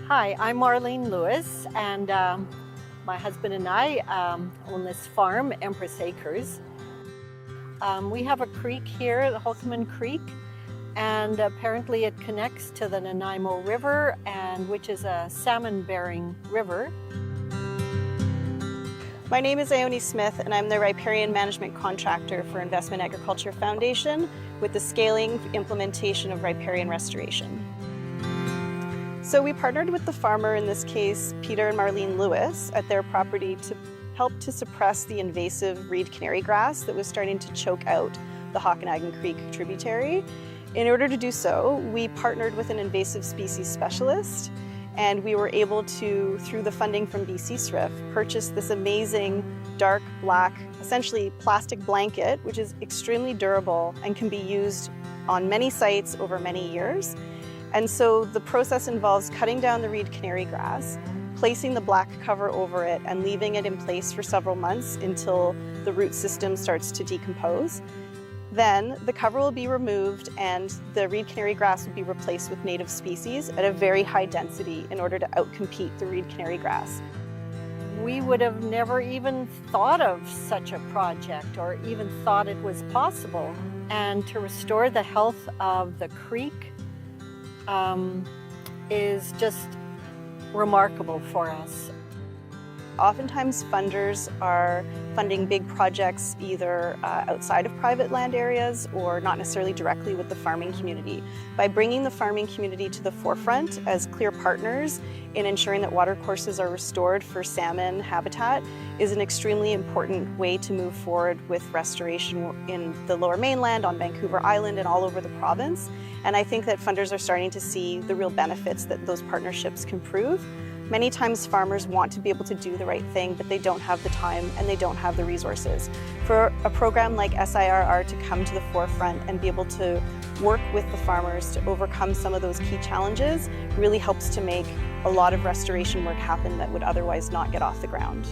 Hi, I'm Marlene Lewis, and my husband and I own this farm, Empress Acres. We have a creek here, the Hokkanen Creek, and apparently it connects to the Nanaimo River, which is a salmon-bearing river. My name is Ione Smith, and I'm the Riparian Management Contractor for Investment Agriculture Foundation with the scaling implementation of riparian restoration. So we partnered with the farmer, in this case Peter and Marlene Lewis, at their property to help to suppress the invasive reed canary grass that was starting to choke out the Hokkanen Creek tributary. In order to do so, we partnered with an invasive species specialist, and we were able to, through the funding from BC SIRR, purchase this amazing dark black, essentially plastic blanket, which is extremely durable and can be used on many sites over many years. And so the process involves cutting down the reed canary grass, placing the black cover over it, and leaving it in place for several months until the root system starts to decompose. Then the cover will be removed and the reed canary grass will be replaced with native species at a very high density in order to outcompete the reed canary grass. We would have never even thought of such a project or even thought it was possible. And to restore the health of the creek is just remarkable for us. Oftentimes funders are funding big projects either outside of private land areas or not necessarily directly with the farming community. By bringing the farming community to the forefront as clear partners in ensuring that watercourses are restored for salmon habitat is an extremely important way to move forward with restoration in the Lower Mainland, on Vancouver Island, and all over the province. And I think that funders are starting to see the real benefits that those partnerships can prove. Many times farmers want to be able to do the right thing, but they don't have the time and they don't have the resources. For a program like SIRR to come to the forefront and be able to work with the farmers to overcome some of those key challenges really helps to make a lot of restoration work happen that would otherwise not get off the ground.